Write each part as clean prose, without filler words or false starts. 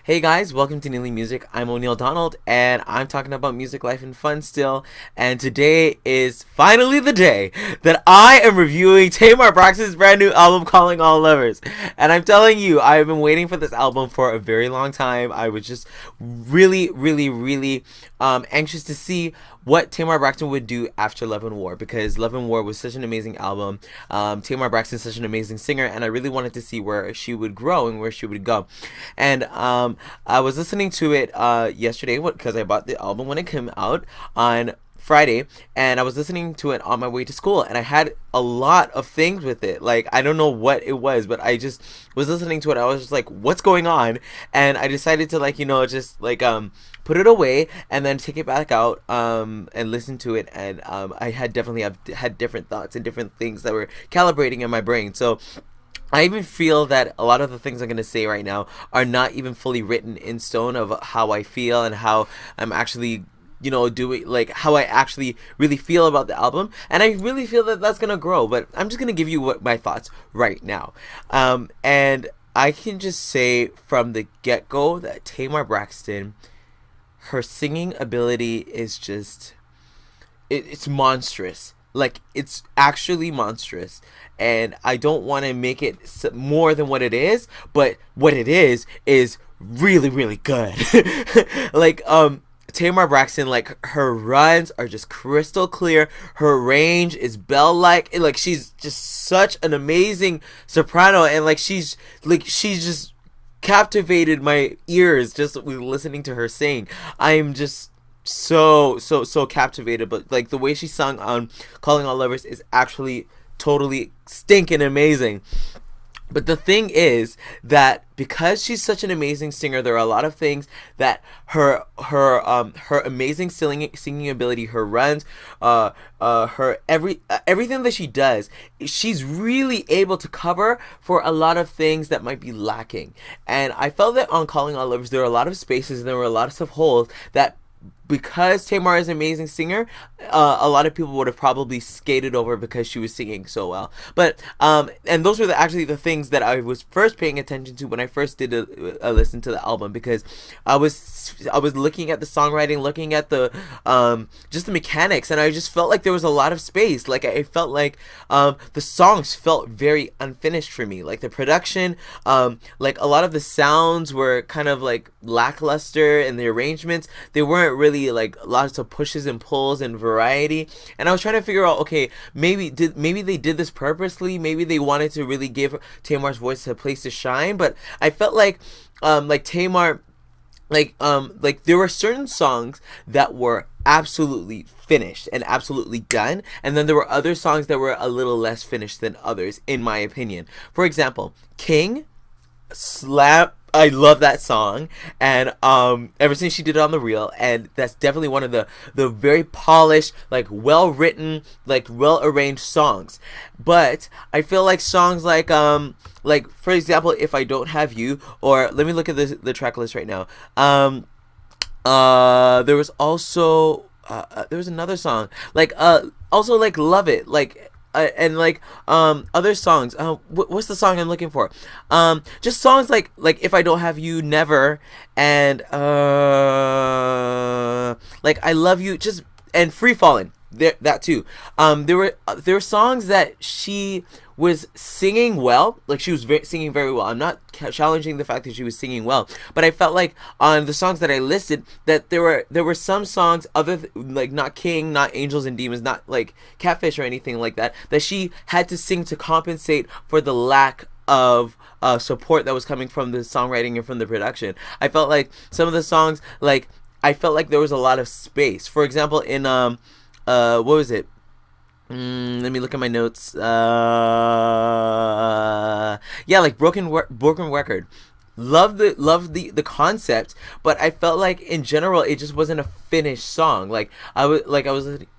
Hey guys, welcome to Neely Music. I'm O'Neil Donald, and I'm talking about music, life, and fun still. And today is finally the day that I am reviewing Tamar Braxton's brand new album, Calling All Lovers. And I'm telling you, I've been waiting for this album for a very long time. I was just really anxious to see what Tamar Braxton would do after Love and War, because Love and War was such an amazing album. Tamar Braxton's such an amazing singer, and I really wanted to see where she would grow and where she would go. And I was listening to it yesterday because I bought the album when it came out on Friday, and I was listening to it on my way to school, and I had a lot of things with it. Like, I don't know what it was, but I just was listening to it. I was just like, what's going on? And I decided to, like, just like put it away and then take it back out and listen to it. And I had definitely had different thoughts and different things that were calibrating in my brain. So I even feel that a lot of the things I'm going to say right now are not even fully written in stone of how I feel and how I'm actually doing, like, how I actually really feel about the album. And I really feel that that's gonna grow, but I'm just gonna give you what my thoughts right now. And I can just say from the get-go that Tamar Braxton, her singing ability is just it's monstrous. Like, it's actually monstrous, and I don't want to make it more than what it is, but what it is really good. Like, Tamar Braxton, like, her runs are just crystal clear. Her range is bell-like. Like, she's just such an amazing soprano, and like she's just captivated my ears just with listening to her sing. I'm just so captivated. But like, the way she sung on Calling All Lovers is actually totally stinking amazing. But the thing is that because she's such an amazing singer, there are a lot of things that her amazing singing ability, her runs, her everything that she does, she's really able to cover for a lot of things that might be lacking. And I felt that on Calling All Lovers, there were a lot of spaces and there were a lot of holes that, because Tamar is an amazing singer, a lot of people would have probably skated over because she was singing so well. But and those were actually the things that I was first paying attention to when I first did a listen to the album, because I was looking at the songwriting, looking at the just the mechanics, and I just felt like there was a lot of space. Like, I felt like the songs felt very unfinished for me. Like, the production, like, a lot of the sounds were kind of like lackluster, and the arrangements, they weren't really like lots of pushes and pulls and variety. And I was trying to figure out, okay, maybe they did this purposely, maybe they wanted to really give Tamar's voice a place to shine. But I felt like Tamar, like there were certain songs that were absolutely finished and absolutely done, and then there were other songs that were a little less finished than others, in my opinion. For example, King, slap, I love that song, and ever since she did it on the reel, and that's definitely one of the very polished, like, well written, like, well arranged songs. But I feel like songs like for example, If I Don't Have You, or let me look at the track list right now. There was also there was another song, like, also, like, Love It, like, and like other songs. What's the song I'm looking for? Just songs like If I Don't Have You, Never, and like I Love You, just, and Free Fallin'. That too. There were songs that she was singing well, like she was singing very well. I'm not challenging the fact that she was singing well, but I felt like on the songs that I listed, that there were some songs like not King, not Angels and Demons, not like Catfish or anything like that, that she had to sing to compensate for the lack of support that was coming from the songwriting and from the production. I felt like some of the songs, like, I felt like there was a lot of space. For example, in what was it? Let me look at my notes. Yeah, like Broken Record. Love the concept, but I felt like in general it just wasn't a finished song. Like, I was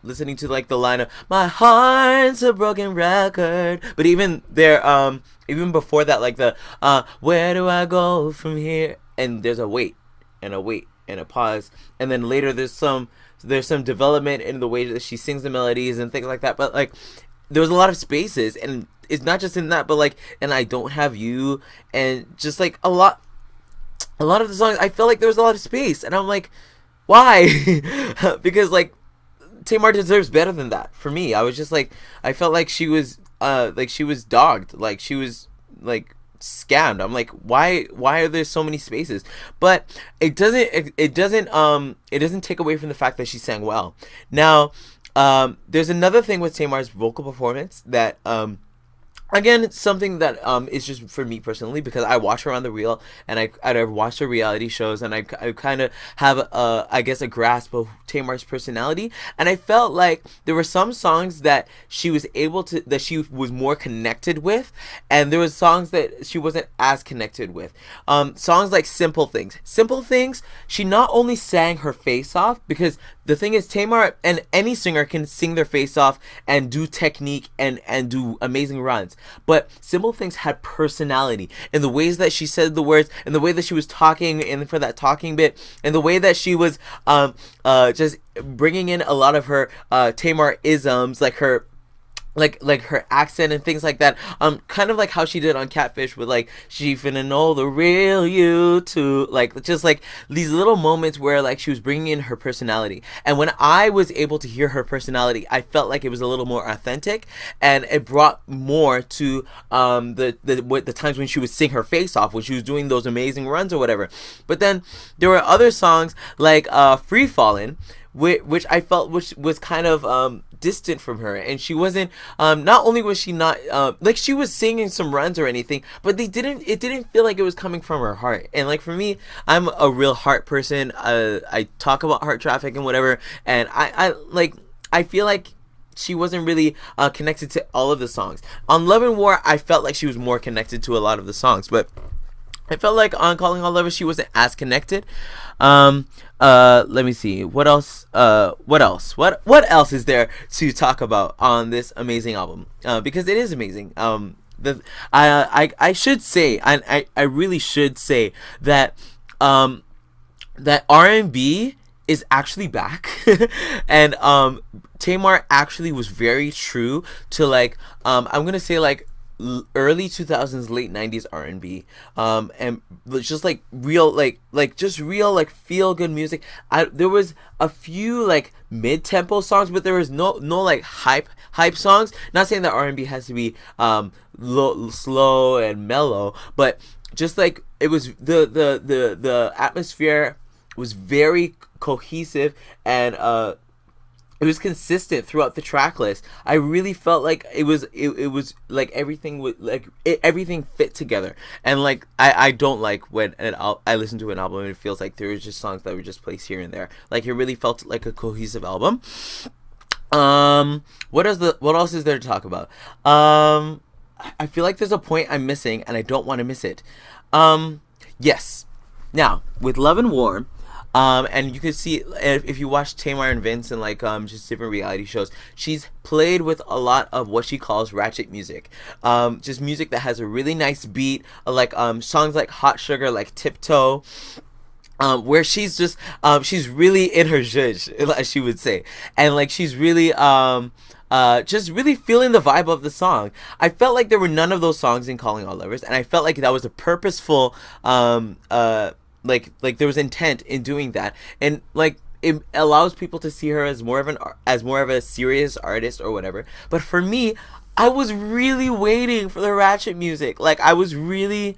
listening to, like, the line of "My heart's a broken record," but even there, even before that, like the "Where do I go from here?" and there's a wait and a wait and a pause, and then later there's some development in the way that she sings the melodies and things like that. But like, there was a lot of spaces, and it's not just in that, but like, and I Don't Have You, and just like a lot a lot of the songs I felt like there was a lot of space, and I'm like, why? Because like Tamar deserves better than that. For me, I was just like, I felt like she was dogged, like she was like scammed. I'm like, why are there so many spaces? But it doesn't take away from the fact that she sang well. Now, there's another thing with Tamar's vocal performance that again, it's something that is just for me personally, because I watch her on the Real, and I watch her reality shows, and I kind of have I guess a grasp of Tamar's personality, and I felt like there were some songs that she was more connected with, and there was songs that she wasn't as connected with. Songs like Simple Things, she not only sang her face off, because the thing is, Tamar and any singer can sing their face off and do technique and do amazing runs. But Simple Things had personality in the ways that she said the words, and the way that she was talking, and for that talking bit, and the way that she was just bringing in a lot of her Tamar isms, like her her accent and things like that, kind of like how she did on Catfish with like, she finna know the real you too, like just like these little moments where like she was bringing in her personality. And when I was able to hear her personality, I felt like it was a little more authentic, and it brought more to the times when she would sing her face off, when she was doing those amazing runs or whatever. But then there were other songs like Free Fallin', which I felt which was kind of distant from her, and she wasn't not only was she not like she was singing some runs or anything, but it didn't feel like it was coming from her heart. And like for me, I'm a real heart person. I talk about heart traffic and whatever, and I feel like she wasn't really connected to all of the songs. On Love and War, I felt like she was more connected to a lot of the songs, but I felt like on Calling All Lovers she wasn't as connected. Let me see. What else? What else is there to talk about on this amazing album? Because it is amazing. I should say, I really should say that that R&B is actually back, and Tamar actually was very true to like I'm gonna say like early 2000s, late 90s R&B, and just like real just real like feel good music. There was a few like mid-tempo songs, but there was no like hype songs. Not saying that R&B has to be slow and mellow, but just like it was the atmosphere was very cohesive, and it was consistent throughout the track list. I really felt like it was like everything would like everything fit together. And like I don't like when I listen to an album and it feels like there was just songs that were just placed here and there. Like it really felt like a cohesive album. What else is there to talk about? I feel like there's a point I'm missing, and I don't want to miss it. Yes. Now with Love and War. And you can see if you watch Tamar and Vince and like just different reality shows, she's played with a lot of what she calls ratchet music, just music that has a really nice beat, like songs like Hot Sugar, like Tiptoe, where she's just she's really in her zhuzh, as she would say, and like she's really just really feeling the vibe of the song. I felt like there were none of those songs in Calling All Lovers, and I felt like that was a purposeful like there was intent in doing that, and like it allows people to see her as more of a serious artist or whatever. But for me, I was really waiting for the ratchet music. Like I really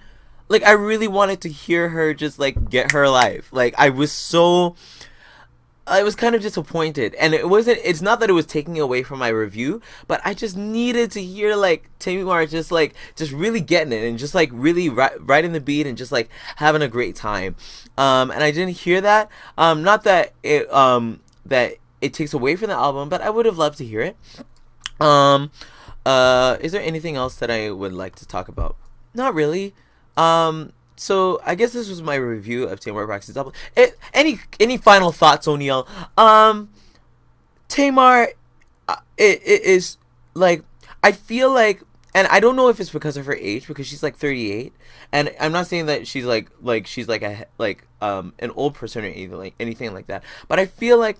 wanted to hear her just like get her life. Like I was kind of disappointed, and it's not that it was taking away from my review, but I just needed to hear like Tamar just really getting it, and just like really riding the beat, and just like having a great time. And I didn't hear that. Not that it takes away from the album, but I would have loved to hear it. Is there anything else that I would like to talk about? Not really. So I guess this was my review of Tamar Braxton's album. Any final thoughts, O'Neal? Tamar, it is like, I feel like, and I don't know if it's because of her age, because she's like 38, and I'm not saying that she's like an old person or anything like that, but I feel like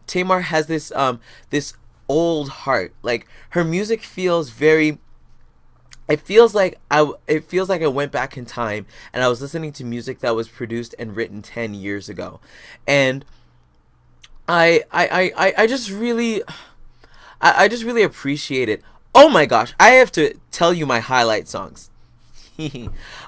Tamar has this this old heart. Like her music feels very, it feels like I went back in time and I was listening to music that was produced and written 10 years ago. And I just really I just really appreciate it. Oh my gosh, I have to tell you my highlight songs.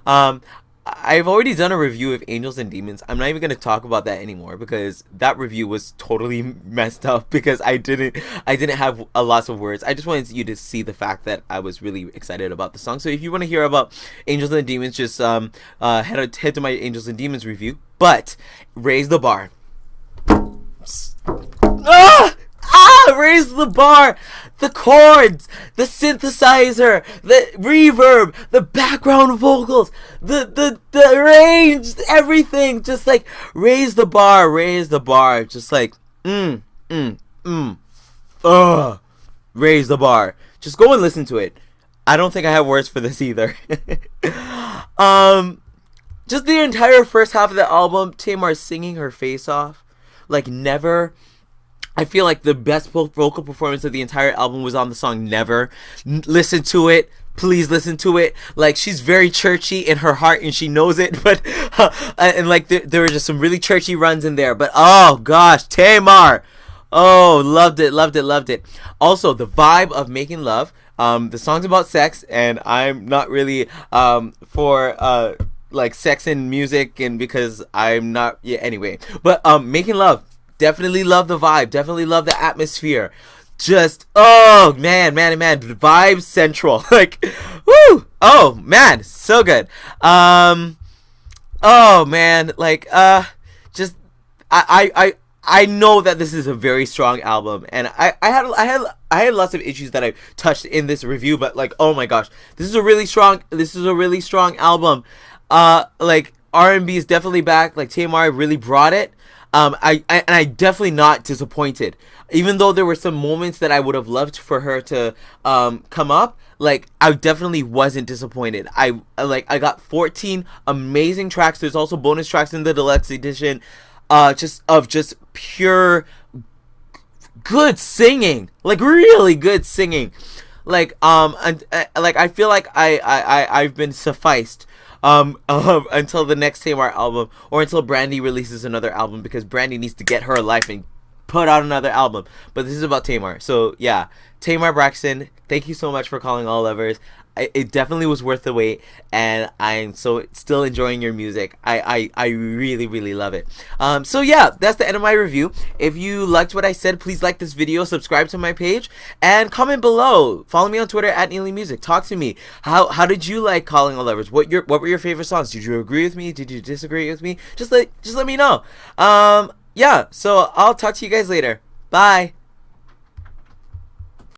um I've already done a review of Angels and Demons. I'm not even going to talk about that anymore because that review was totally messed up because I didn't have a lot of words. I just wanted you to see the fact that I was really excited about the song. So if you want to hear about Angels and Demons, just head to my Angels and Demons review. But raise the bar. Raise the bar, the chords, the synthesizer, the reverb, the background vocals, the range, everything. Just like raise the bar, just like raise the bar. Just go and listen to it. I don't think I have words for this either. Just the entire first half of the album, Tamar singing her face off like never. I feel like the best vocal performance of the entire album was on the song Never. Listen to it. Please listen to it. Like, she's very churchy in her heart and she knows it. But and like there were just some really churchy runs in there. But oh gosh, Tamar. Oh, loved it. Also, the vibe of Making Love. The song's about sex, and I'm not really for like sex and music, and because I'm not, yeah, anyway. But Making Love. Definitely love the vibe. Definitely love the atmosphere. Just, oh, man. Vibe central. Like, woo. Oh, man. So good. Oh, man. Like, just, I know that this is a very strong album. And I had lots of issues that I touched in this review. But, like, oh, my gosh. This is a really strong album. Like, R&B is definitely back. Like, Tamar really brought it. I definitely not disappointed. Even though there were some moments that I would have loved for her to come up, like, I definitely wasn't disappointed. I got 14 amazing tracks. There's also bonus tracks in the deluxe edition, just pure good singing, like really good singing. Like I feel like I've been sufficed until the next Tamar album, or until Brandy releases another album, because Brandy needs to get her life and put out another album. But this is about Tamar. So yeah, Tamar Braxton, thank you so much for calling all lovers. It definitely was worth the wait, and I'm so still enjoying your music. I really love it. So yeah, that's the end of my review. If you liked what I said, please like this video, subscribe to my page, and comment below. Follow me on Twitter at @NeelyMusic. Talk to me. How did you like Calling All Lovers? What were your favorite songs? Did you agree with me? Did you disagree with me? Just let me know. Yeah. So I'll talk to you guys later. Bye.